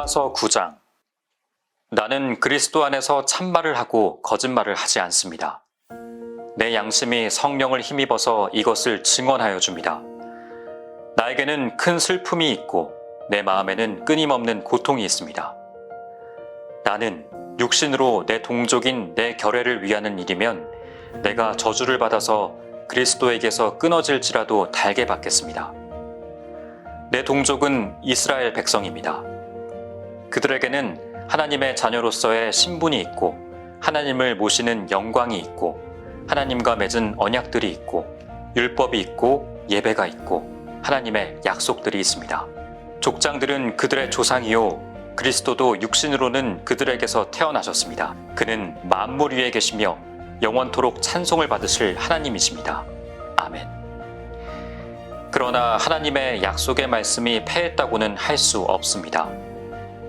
로마서 9장. 나는 그리스도 안에서 참말을 하고 거짓말을 하지 않습니다. 내 양심이 성령을 힘입어서 이것을 증언하여 줍니다. 나에게는 큰 슬픔이 있고 내 마음에는 끊임없는 고통이 있습니다. 나는 육신으로 내 동족인 내 결애를 위하는 일이면 내가 저주를 받아서 그리스도에게서 끊어질지라도 달게 받겠습니다. 내 동족은 이스라엘 백성입니다. 그들에게는 하나님의 자녀로서의 신분이 있고 하나님을 모시는 영광이 있고 하나님과 맺은 언약들이 있고 율법이 있고 예배가 있고 하나님의 약속들이 있습니다. 족장들은 그들의 조상이요 그리스도도 육신으로는 그들에게서 태어나셨습니다. 그는 만물 위에 계시며 영원토록 찬송을 받으실 하나님이십니다. 아멘. 그러나 하나님의 약속의 말씀이 패했다고는 할 수 없습니다.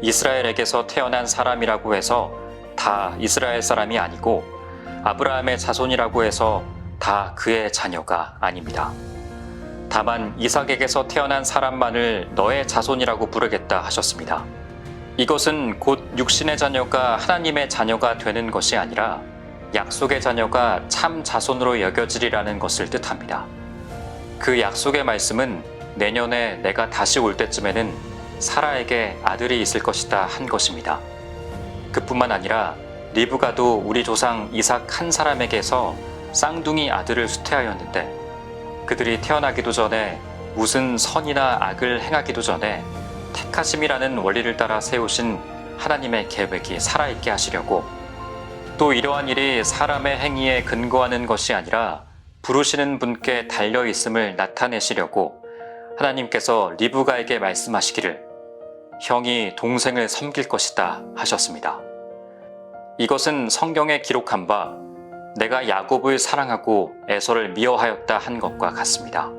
이스라엘에게서 태어난 사람이라고 해서 다 이스라엘 사람이 아니고 아브라함의 자손이라고 해서 다 그의 자녀가 아닙니다. 다만 이삭에게서 태어난 사람만을 너의 자손이라고 부르겠다 하셨습니다. 이것은 곧 육신의 자녀가 하나님의 자녀가 되는 것이 아니라 약속의 자녀가 참 자손으로 여겨지리라는 것을 뜻합니다. 그 약속의 말씀은 내년에 내가 다시 올 때쯤에는 사라에게 아들이 있을 것이다 한 것입니다. 그뿐만 아니라 리브가도 우리 조상 이삭 한 사람에게서 쌍둥이 아들을 수태하였는데 그들이 태어나기도 전에 무슨 선이나 악을 행하기도 전에 택하심이라는 원리를 따라 세우신 하나님의 계획이 살아있게 하시려고 또 이러한 일이 사람의 행위에 근거하는 것이 아니라 부르시는 분께 달려있음을 나타내시려고 하나님께서 리브가에게 말씀하시기를 형이 동생을 섬길 것이다 하셨습니다. 이것은 성경에 기록한 바 내가 야곱을 사랑하고 에서를 미워하였다 한 것과 같습니다.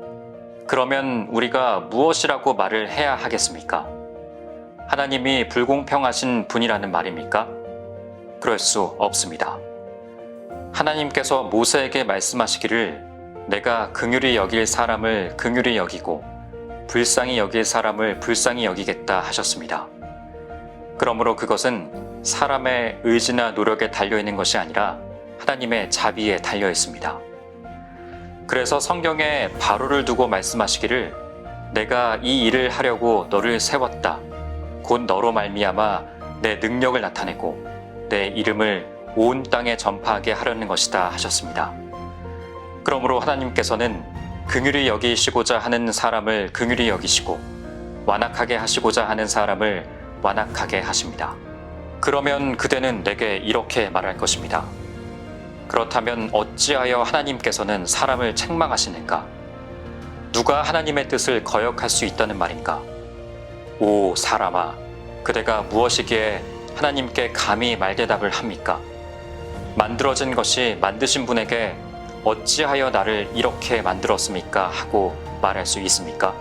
그러면 우리가 무엇이라고 말을 해야 하겠습니까? 하나님이 불공평하신 분이라는 말입니까? 그럴 수 없습니다. 하나님께서 모세에게 말씀하시기를 내가 긍휼히 여길 사람을 긍휼히 여기고 불쌍히 여길 사람을 불쌍히 여기겠다 하셨습니다. 그러므로 그것은 사람의 의지나 노력에 달려있는 것이 아니라 하나님의 자비에 달려 있습니다. 그래서 성경에 바로를 두고 말씀하시기를 내가 이 일을 하려고 너를 세웠다. 곧 너로 말미암아 내 능력을 나타내고 내 이름을 온 땅에 전파하게 하려는 것이다 하셨습니다. 그러므로 하나님께서는 긍휼히 여기시고자 하는 사람을 긍휼히 여기시고 완악하게 하시고자 하는 사람을 완악하게 하십니다. 그러면 그대는 내게 이렇게 말할 것입니다. 그렇다면 어찌하여 하나님께서는 사람을 책망하시는가? 누가 하나님의 뜻을 거역할 수 있다는 말인가? 오 사람아, 그대가 무엇이기에 하나님께 감히 말대답을 합니까? 만들어진 것이 만드신 분에게 어찌하여 나를 이렇게 만들었습니까? 하고 말할 수 있습니까?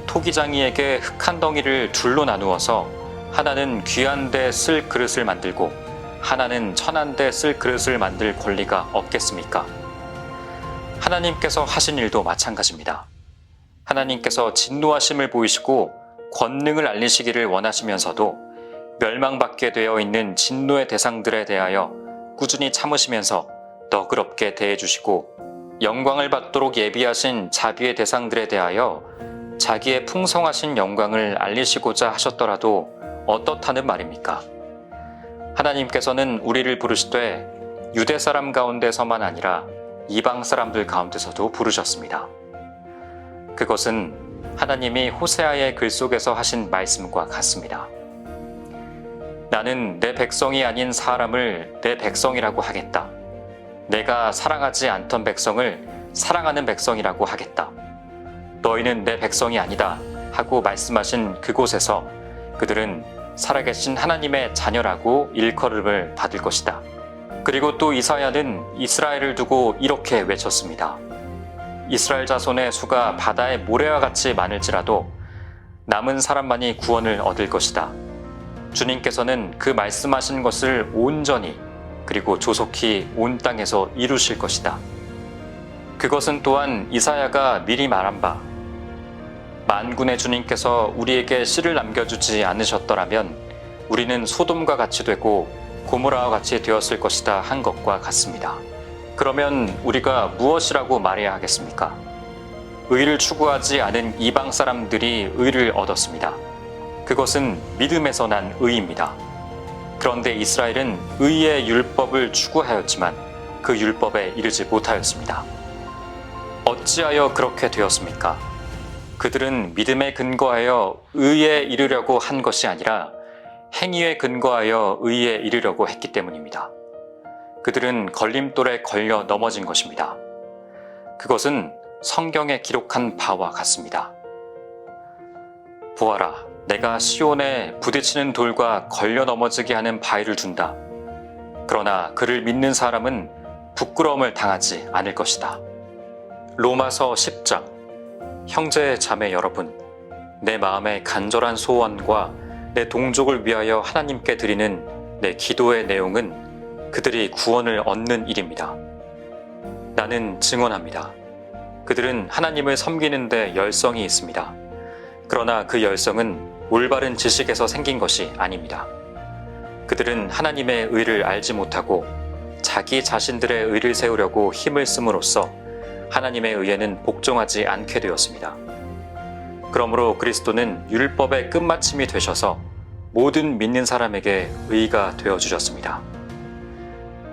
토기장이에게 흙 한 덩이를 둘로 나누어서 하나는 귀한 데 쓸 그릇을 만들고 하나는 천한 데 쓸 그릇을 만들 권리가 없겠습니까? 하나님께서 하신 일도 마찬가지입니다. 하나님께서 진노하심을 보이시고 권능을 알리시기를 원하시면서도 멸망받게 되어 있는 진노의 대상들에 대하여 꾸준히 참으시면서 너그럽게 대해주시고 영광을 받도록 예비하신 자비의 대상들에 대하여 자기의 풍성하신 영광을 알리시고자 하셨더라도 어떻다는 말입니까? 하나님께서는 우리를 부르시되 유대 사람 가운데서만 아니라 이방 사람들 가운데서도 부르셨습니다. 그것은 하나님이 호세아의 글 속에서 하신 말씀과 같습니다. 나는 내 백성이 아닌 사람을 내 백성이라고 하겠다. 내가 사랑하지 않던 백성을 사랑하는 백성이라고 하겠다. 너희는 내 백성이 아니다 하고 말씀하신 그곳에서 그들은 살아계신 하나님의 자녀라고 일컬음을 받을 것이다. 그리고 또 이사야는 이스라엘을 두고 이렇게 외쳤습니다. 이스라엘 자손의 수가 바다의 모래와 같이 많을지라도 남은 사람만이 구원을 얻을 것이다. 주님께서는 그 말씀하신 것을 온전히 그리고 조속히 온 땅에서 이루실 것이다. 그것은 또한 이사야가 미리 말한 바 만군의 주님께서 우리에게 씨를 남겨주지 않으셨더라면 우리는 소돔과 같이 되고 고모라와 같이 되었을 것이다 한 것과 같습니다. 그러면 우리가 무엇이라고 말해야 하겠습니까? 의를 추구하지 않은 이방 사람들이 의를 얻었습니다. 그것은 믿음에서 난 의입니다. 그런데 이스라엘은 의의 율법을 추구하였지만 그 율법에 이르지 못하였습니다. 어찌하여 그렇게 되었습니까? 그들은 믿음에 근거하여 의에 이르려고 한 것이 아니라 행위에 근거하여 의에 이르려고 했기 때문입니다. 그들은 걸림돌에 걸려 넘어진 것입니다. 그것은 성경에 기록한 바와 같습니다. 보아라, 내가 시온에 부딪히는 돌과 걸려 넘어지게 하는 바위를 둔다. 그러나 그를 믿는 사람은 부끄러움을 당하지 않을 것이다. 로마서 10장. 형제 자매 여러분, 내 마음의 간절한 소원과 내 동족을 위하여 하나님께 드리는 내 기도의 내용은 그들이 구원을 얻는 일입니다. 나는 증언합니다. 그들은 하나님을 섬기는 데 열성이 있습니다. 그러나 그 열성은 올바른 지식에서 생긴 것이 아닙니다. 그들은 하나님의 의를 알지 못하고 자기 자신들의 의를 세우려고 힘을 씀으로써 하나님의 의에는 복종하지 않게 되었습니다. 그러므로 그리스도는 율법의 끝마침이 되셔서 모든 믿는 사람에게 의가 되어주셨습니다.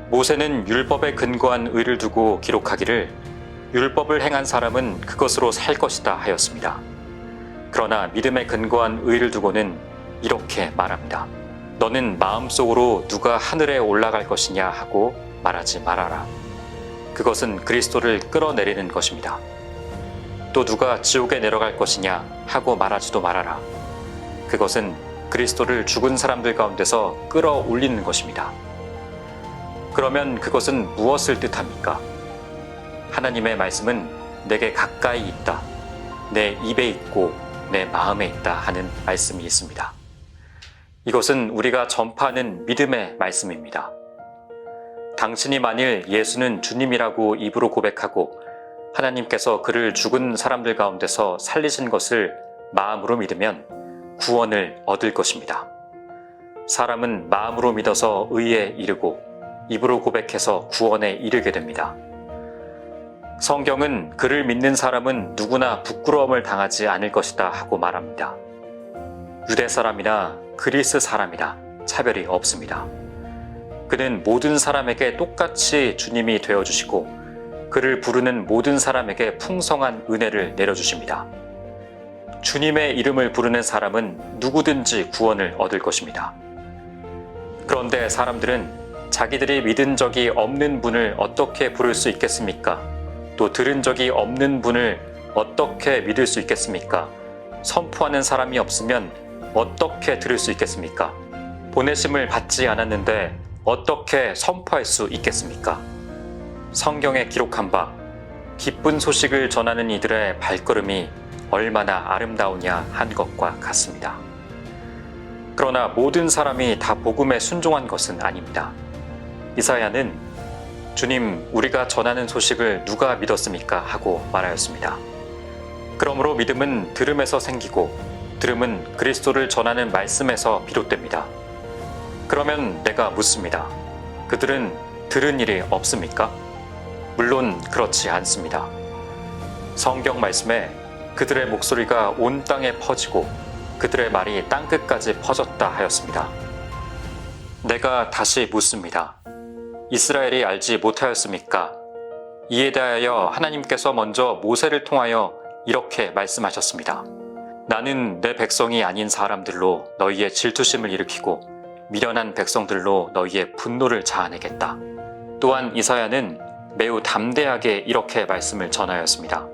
모세는 율법에 근거한 의를 두고 기록하기를 율법을 행한 사람은 그것으로 살 것이다 하였습니다. 그러나 믿음에 근거한 의를 두고는 이렇게 말합니다. 너는 마음속으로 누가 하늘에 올라갈 것이냐 하고 말하지 말아라. 그것은 그리스도를 끌어내리는 것입니다. 또 누가 지옥에 내려갈 것이냐 하고 말하지도 말아라. 그것은 그리스도를 죽은 사람들 가운데서 끌어올리는 것입니다. 그러면 그것은 무엇을 뜻합니까? 하나님의 말씀은 내게 가까이 있다, 내 입에 있고 내 마음에 있다 하는 말씀이 있습니다. 이것은 우리가 전파하는 믿음의 말씀입니다. 당신이 만일 예수는 주님이라고 입으로 고백하고 하나님께서 그를 죽은 사람들 가운데서 살리신 것을 마음으로 믿으면 구원을 얻을 것입니다. 사람은 마음으로 믿어서 의에 이르고 입으로 고백해서 구원에 이르게 됩니다. 성경은 그를 믿는 사람은 누구나 부끄러움을 당하지 않을 것이다 하고 말합니다. 유대 사람이나 그리스 사람이나 차별이 없습니다. 그는 모든 사람에게 똑같이 주님이 되어주시고 그를 부르는 모든 사람에게 풍성한 은혜를 내려주십니다. 주님의 이름을 부르는 사람은 누구든지 구원을 얻을 것입니다. 그런데 사람들은 자기들이 믿은 적이 없는 분을 어떻게 부를 수 있겠습니까? 또 들은 적이 없는 분을 어떻게 믿을 수 있겠습니까? 선포하는 사람이 없으면 어떻게 들을 수 있겠습니까? 보내심을 받지 않았는데 어떻게 선포할 수 있겠습니까? 성경에 기록한 바 기쁜 소식을 전하는 이들의 발걸음이 얼마나 아름다우냐 한 것과 같습니다. 그러나 모든 사람이 다 복음에 순종한 것은 아닙니다. 이사야는 주님, 우리가 전하는 소식을 누가 믿었습니까? 하고 말하였습니다. 그러므로 믿음은 들음에서 생기고 들음은 그리스도를 전하는 말씀에서 비롯됩니다. 그러면 내가 묻습니다. 그들은 들은 일이 없습니까? 물론 그렇지 않습니다. 성경 말씀에 그들의 목소리가 온 땅에 퍼지고 그들의 말이 땅끝까지 퍼졌다 하였습니다. 내가 다시 묻습니다. 이스라엘이 알지 못하였습니까? 이에 대하여 하나님께서 먼저 모세를 통하여 이렇게 말씀하셨습니다. 나는 내 백성이 아닌 사람들로 너희의 질투심을 일으키고 미련한 백성들로 너희의 분노를 자아내겠다. 또한 이사야는 매우 담대하게 이렇게 말씀을 전하였습니다.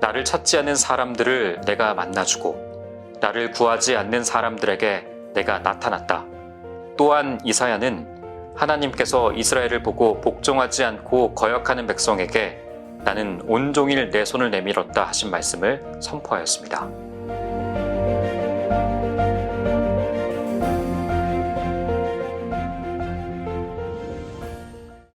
나를 찾지 않는 사람들을 내가 만나주고 나를 구하지 않는 사람들에게 내가 나타났다. 또한 이사야는 하나님께서 이스라엘을 보고 복종하지 않고 거역하는 백성에게 나는 온종일 내 손을 내밀었다 하신 말씀을 선포하였습니다.